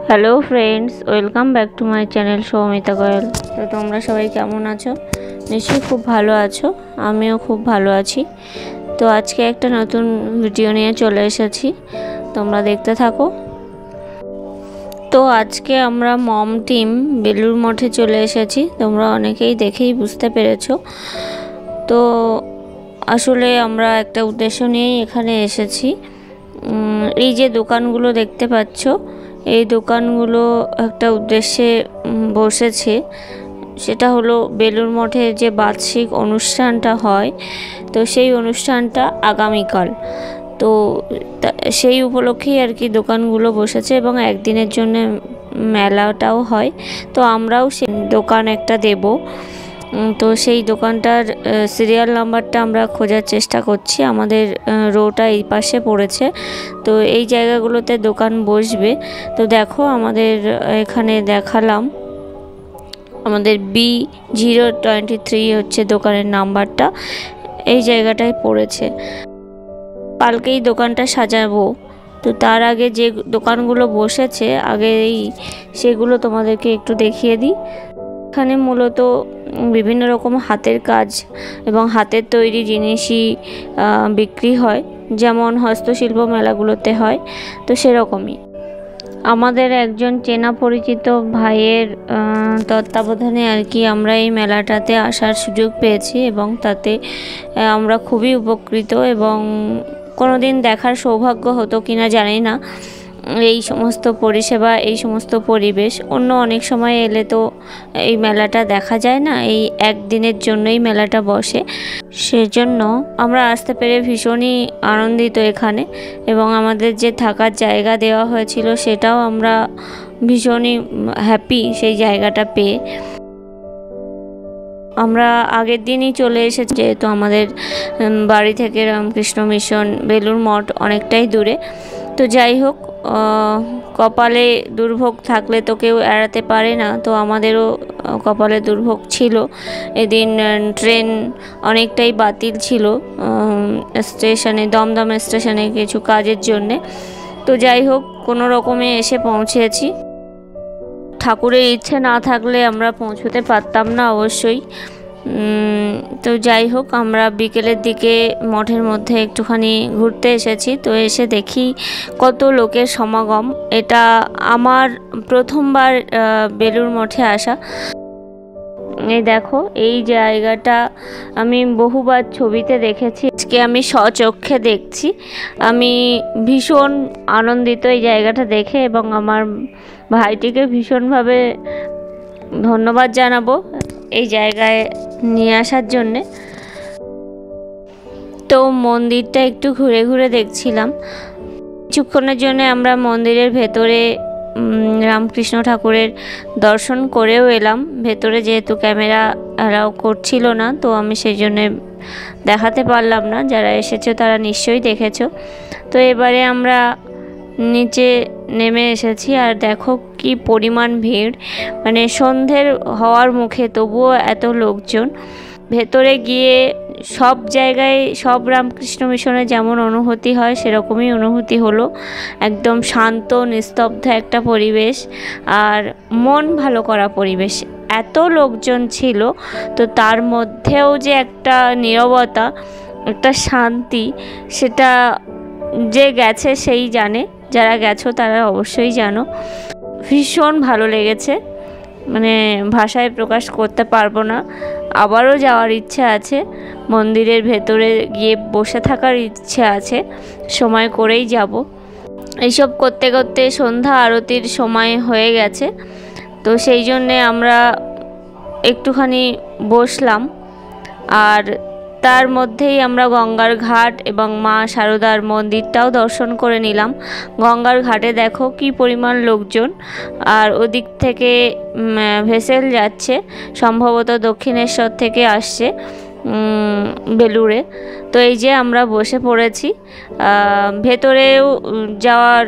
Hello friends, welcome back to my channel Soumita Goyal. তো তোমরা সবাই কেমন আছো? নিশ্চয়ই খুব ভালো আছো, আমিও খুব ভালো আছি। তো আজকে একটা নতুন ভিডিও নিয়ে চলে এসেছি, তোমরা দেখতে থাকো। তো আজকে আমরা মম টিম বেলুড় মঠে চলে এসেছি, তোমরা অনেকেই দেখেই বুঝতে পেরেছো। তো আসলে আমরা একটা উদ্দেশ্য নিয়েই এখানে এসেছি। এই যে দোকানগুলো দেখতে পাচ্ছ, এই দোকানগুলো একটা উদ্দেশ্যে বসেছে, সেটা হলো বেলুড় মঠের যে বার্ষিক অনুষ্ঠানটা হয়, তো সেই অনুষ্ঠানটা আগামীকাল। তো সেই উপলক্ষেই আর কি দোকানগুলো বসেছে এবং একদিনের জন্য মেলাটাও হয়। তো আমরাও সেই দোকান একটা দেব। তো সেই দোকানটার সিরিয়াল নাম্বারটা আমরা খোঁজার চেষ্টা করছি। আমাদের রোটা এই পাশে পড়েছে, তো এই জায়গাগুলোতে দোকান বসবে। তো দেখো, আমাদের এখানে দেখালাম, আমাদের B023 হচ্ছে দোকানের নাম্বারটা, এই জায়গাটায় পড়েছে। কালকেই দোকানটা সাজাবো। তো তার আগে যে দোকানগুলো বসেছে আগে সেগুলো তোমাদেরকে একটু দেখিয়ে দিই। এখানে মূলত বিভিন্ন রকম হাতের কাজ এবং হাতের তৈরি জিনিসই বিক্রি হয়, যেমন হস্তশিল্প মেলাগুলোতে হয়, তো সেরকমই। আমাদের একজন চেনা পরিচিত ভাইয়ের তত্ত্বাবধানে আর কি আমরা এই মেলাটাতে আসার সুযোগ পেয়েছি এবং তাতে আমরা খুবই উপকৃত। এবং কোনো দিন দেখার সৌভাগ্য হতো কিনা জানি না এই সমস্ত পরিষেবা, এই সমস্ত পরিবেশ। অন্য অনেক সময় এলে তো এই মেলাটা দেখা যায় না, এই একদিনের জন্যই মেলাটা বসে, সেজন্য আমরা আসতে পেরে ভীষণই আনন্দিত এখানে। এবং আমাদের যে থাকার জায়গা দেওয়া হয়েছিল সেটাও আমরা ভীষণই হ্যাপি সেই জায়গাটা পেয়ে। আমরা আগের দিনই চলে এসেছি, যেহেতু আমাদের বাড়ি থেকে রামকৃষ্ণ মিশন বেলুড় মঠ অনেকটাই দূরে। তো যাই হোক, কপালে দুর্ভোগ থাকলে তো কেউ এড়াতে পারে না। তো আমাদেরও কপালে দুর্ভোগ ছিল, এদিন ট্রেন অনেকটাই বাতিল ছিল স্টেশনে, দমদম স্টেশনে কিছু কাজের জন্যে। তো যাই হোক, কোনো রকমে এসে পৌঁছেছি। ঠাকুরের ইচ্ছে না থাকলে আমরা পৌঁছতে পারতাম না অবশ্যই। তো যাই হোক, আমরা বিকেলের দিকে মঠের মধ্যে একটুখানি ঘুরতে এসেছি। তো এসে দেখি কত লোকের সমাগম। এটা আমার প্রথমবার বেলুড় মঠে আসা। এই দেখো, এই জায়গাটা আমি বহুবার ছবিতে দেখেছি, আজকে আমি স্বচক্ষে দেখছি। আমি ভীষণ আনন্দিত এই জায়গাটা দেখে এবং আমার ভাইটিকে ভীষণভাবে ধন্যবাদ জানাবো এই জায়গায় নিয়ে আসার জন্যে। তো মন্দিরটা একটু ঘুরে ঘুরে দেখছিলাম। কিছুক্ষণের জন্য আমরা মন্দিরের ভেতরে রামকৃষ্ণ ঠাকুরের দর্শন করেও এলাম ভেতরে, যেহেতু ক্যামেরা অ্যালাউ করছিল না, তো আমি সেই জন্যে দেখাতে পারলাম না। যারা এসেছো তারা নিশ্চয়ই দেখেছো। তো এবারে আমরা নিচে নেমে এসেছি, আর দেখো কি পরিমাণ ভিড়, মানে সন্ধ্যের হওয়ার মুখে তবুও এত লোকজন। ভেতরে গিয়ে সব জায়গায়, সব রামকৃষ্ণ মিশনে যেমন অনুভূতি হয় সেরকমই অনুভূতি হলো। একদম শান্ত নিস্তব্ধ একটা পরিবেশ আর মন ভালো করা পরিবেশ। এত লোকজন ছিল, তো তার মধ্যেও যে একটা নীরবতা, একটা শান্তি, সেটা যে গেছে সেই জানে, যারা গেছো তারা অবশ্যই জানো। ভীষণ ভালো লেগেছে, মানে ভাষায় প্রকাশ করতে পারবো না। আবারও যাওয়ার ইচ্ছে আছে, মন্দিরের ভেতরে গিয়ে বসে থাকার ইচ্ছে আছে, সময় করেই যাব। এইসব করতে করতে সন্ধ্যা আরতির সময় হয়ে গেছে, তো সেই জন্যে আমরা একটুখানি বসলাম। আর তার মধ্যেই আমরা গঙ্গার ঘাট এবং মা শারদার মন্দিরটাও দর্শন করে নিলাম। গঙ্গার ঘাটে দেখো কি পরিমাণ লোকজন, আর ওদিক থেকে ভেসেল যাচ্ছে, সম্ভবত দক্ষিণেশ্বর থেকে আসছে বেলুড়ে। তো এই যে আমরা বসে পড়েছি, ভেতরেও যাওয়ার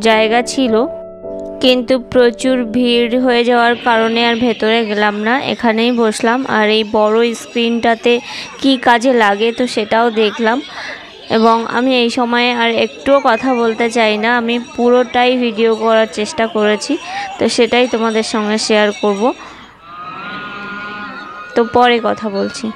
জায়গা ছিল, কিন্তু প্রচুর ভিড় হয়ে যাওয়ার কারণে আর ভেতরে গেলাম না, এখানেই বসলাম। আর এই বড় স্ক্রিনটাতে কি কাজে লাগে তো সেটাও দেখলাম। এবং আমি এই সময়ে আর একটুও কথা বলতে চাই না, আমি পুরোটাই ভিডিও করার চেষ্টা করেছি, তো সেটাই তোমাদের সঙ্গে শেয়ার করব। তো পরে কথা বলছি।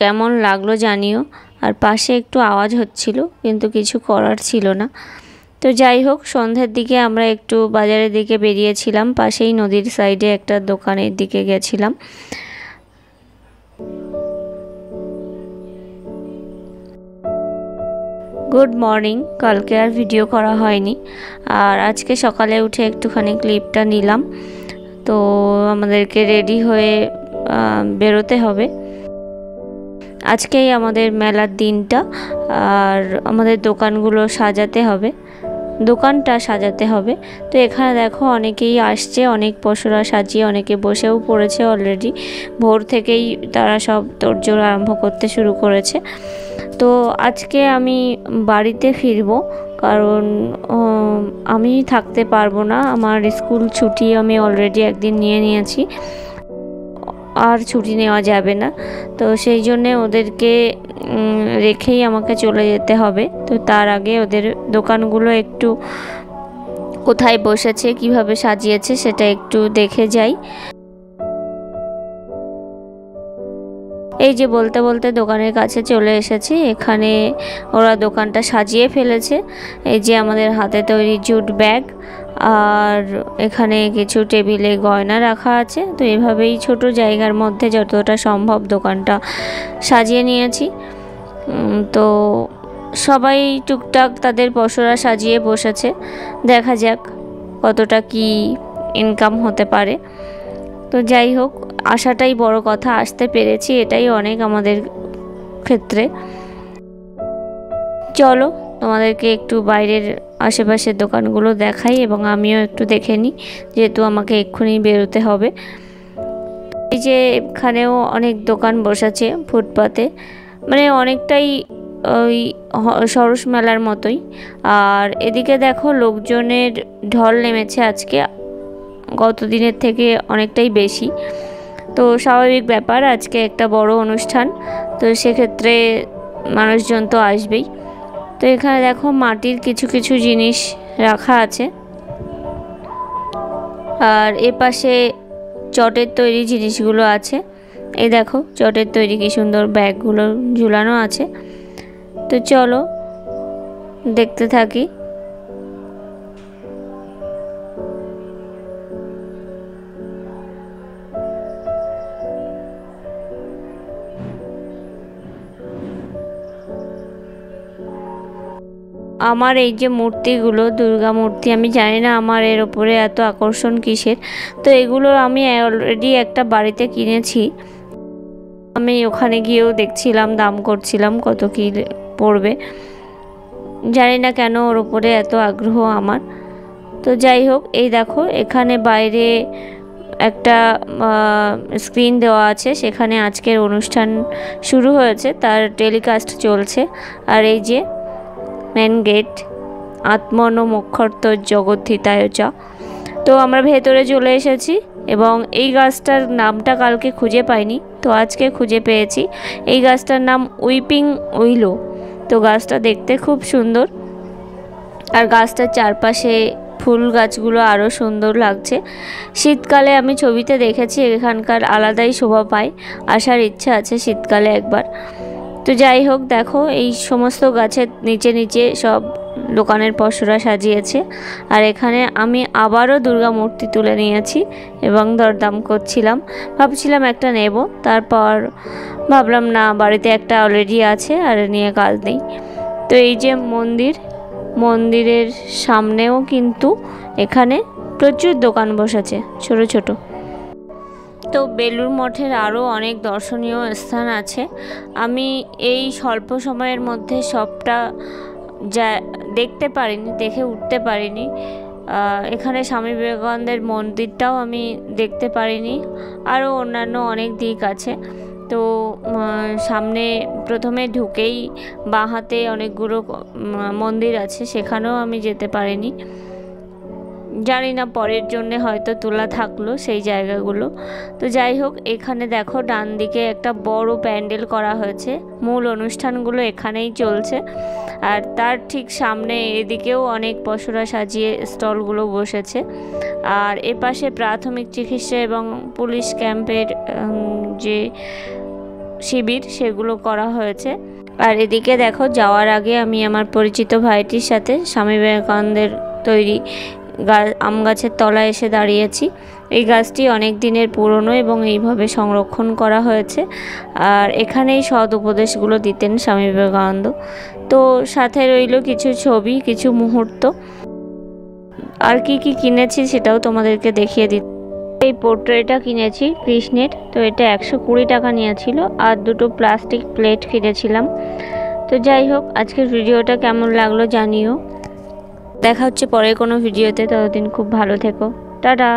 কেমন লাগলো জানিও। আর পাশে একটু আওয়াজ হচ্ছিল, কিন্তু কিছু করার ছিল না। তো যাই হোক, সন্ধ্যের দিকে আমরা একটু বাজারের দিকে বেরিয়েছিলাম, পাশেই নদীর সাইডে একটা দোকানের দিকে গেছিলাম। Good morning. কালকে আর ভিডিও করা হয়নি, আর আজকে সকালে উঠে একটুখানি ক্লিপটা নিলাম। তো আমাদেরকে রেডি হয়ে বেরোতে হবে। আজকেই আমাদের মেলার দিনটা, আর আমাদের দোকানগুলো সাজাতে হবে, দোকানটা সাজাতে হবে। তো এখানে দেখো অনেকেই আসছে, অনেক পসরা সাজিয়ে অনেকে বসেও পড়েছে অলরেডি। ভোর থেকেই তারা সব তোড়জোড় আরম্ভ করতে শুরু করেছে। তো আজকে আমি বাড়িতে ফিরবো, কারণ আমি থাকতে পারবো না। আমার স্কুল ছুটি আমি অলরেডি একদিন নিয়ে নিয়েছি, আর ছুটি নেওয়া যাবে না। তো সেই জন্যে ওদেরকে রেখেই আমাকে চলে যেতে হবে। তো তার আগে ওদের দোকানগুলো একটু কোথায় বসেছে, কিভাবে সাজিয়েছে সেটা একটু দেখে যাই। এই যে বলতে বলতে দোকানের কাছে চলে এসেছি। এখানে ওরা দোকানটা সাজিয়ে ফেলেছে। এই যে আমাদের হাতে তৈরি জুট ব্যাগ, আর এখানে কিছু টেবিলে গয়না রাখা আছে। তো এভাবেই ছোট জায়গার মধ্যে যতটা সম্ভব দোকানটা সাজিয়ে নিয়েছি। তো সবাই টুকটাক তাদের পসরা সাজিয়ে বসেছে। দেখা যাক কতটা কি ইনকাম হতে পারে। তো যাই হোক, আসাটাই বড় কথা, আসতে পেরেছি এটাই অনেক আমাদের ক্ষেত্রে। চলো তোমাদেরকে একটু বাইরের আশেপাশের দোকানগুলো দেখাই, এবং আমিও একটু দেখে নিই, যেহেতু আমাকে এক্ষুনি বেরোতে হবে। এই যে এখানেও অনেক দোকান বসেছে ফুটপাতে, মানে অনেকটাই ওই সরস মেলার মতোই। আর এদিকে দেখো লোকজনের ঢল নেমেছে আজকে, গত দিনের থেকে অনেকটাই বেশি। তো স্বাভাবিক ব্যাপার, আজকে একটা বড় অনুষ্ঠান, তো সেক্ষেত্রে মানুষজন তো আসবেই। তো এখানে দেখো মাটির কিছু কিছু জিনিস রাখা আছে, আর এপাশে চটের তৈরি জিনিসগুলো আছে। এই দেখো চটের তৈরি কি সুন্দর ব্যাগগুলো ঝুলানো আছে। তো চলো দেখতে থাকি। আমার এই যে মূর্তিগুলো, দুর্গা মূর্তি, আমি জানি না আমার এর ওপরে এত আকর্ষণ কিসের। তো এগুলো আমি অলরেডি একটা বাড়িতে কিনেছি। আমি ওখানে গিয়েও দেখছিলাম, দাম করছিলাম কত কি পড়বে। জানি না কেন ওর ওপরে এত আগ্রহ আমার। তো যাই হোক, এই দেখো এখানে বাইরে একটা স্ক্রিন দেওয়া আছে, সেখানে আজকের অনুষ্ঠান শুরু হয়েছে, তার টেলিকাস্ট চলছে। আর এই যে মেন গেট, আত্মন মোক্ষর্ত জগদ্ধিতায় চ। তো আমরা ভেতরে চলে এসেছি, এবং এই গাছটার নামটা কালকে খুঁজে পাইনি, তো আজকে খুঁজে পেয়েছি। এই গাছটার নাম উইপিং উইলো। তো গাছটা দেখতে খুব সুন্দর, আর গাছটার চারপাশে ফুল গাছগুলো আরও সুন্দর লাগছে। শীতকালে আমি ছবিতে দেখেছি এখানকার আলাদাই শোভা পায়, আসার ইচ্ছা আছে শীতকালে একবার। তো যাই হোক, দেখো এই সমস্ত গাছের নিচে নিচে সব দোকানের পসরা সাজিয়েছে। আর এখানে আমি আবারও দুর্গা মূর্তি তুলে নিয়েছি এবং দরদাম করছিলাম, ভাবছিলাম একটা নেব, তারপর ভাবলাম না, বাড়িতে একটা অলরেডি আছে আর নিয়ে কাজ নেই। তো এই যে মন্দিরের সামনেও কিন্তু এখানে প্রচুর দোকান বসেছে ছোট ছোট। তো বেলুড় মঠের আরও অনেক দর্শনীয় স্থান আছে। আমি এই স্বল্প সময়ের মধ্যে সবটা যা দেখতে পারিনি, দেখে উঠতে পারিনি। এখানে স্বামী বিবেকানন্দের মন্দিরটাও আমি দেখতে পারিনি, আরও অন্যান্য অনেক দিক আছে। তো সামনে প্রথমে ঢুকেই বাঁ হাতে অনেকগুলো মন্দির আছে, সেখানেও আমি যেতে পারিনি। জানি না পরের জন্যে হয়তো তোলা থাকলো সেই জায়গাগুলো। তো যাই হোক, এখানে দেখো ডান দিকে একটা বড় প্যান্ডেল করা হয়েছে, মূল অনুষ্ঠানগুলো এখানেই চলছে। আর তার ঠিক সামনে এদিকেও অনেক পসরা সাজিয়ে স্টলগুলো বসেছে। আর এপাশে প্রাথমিক চিকিৎসা এবং পুলিশ ক্যাম্পের যে শিবির সেগুলো করা হয়েছে। আর এদিকে দেখো, যাওয়ার আগে আমি আমার পরিচিত ভাইটির সাথে স্বামী বিবেকানন্দের তৈরি আম গাছের তলায় এসে দাঁড়িয়েছি। এই গাছটি অনেক দিনের পুরনো এবং এইভাবে সংরক্ষণ করা হয়েছে। আর এখানেই সৎ উপদেশগুলো দিতেন স্বামী বিবেকানন্দ। তো সাথে রইল কিছু ছবি, কিছু মুহূর্ত। আর কি কি কিনেছি সেটাও তোমাদেরকে দেখিয়ে দিই। এই পোর্ট্রেটটা কিনেছি কৃষ্ণের, তো এটা 120 টাকা নিয়েছিল। আর দুটো প্লাস্টিক প্লেট কিনেছিলাম। তো যাই হোক, আজকের ভিডিওটা কেমন লাগলো জানিও। দেখা হচ্ছে পরে কোনো ভিডিওতে, ততদিন খুব ভালো থেকো, টাটা।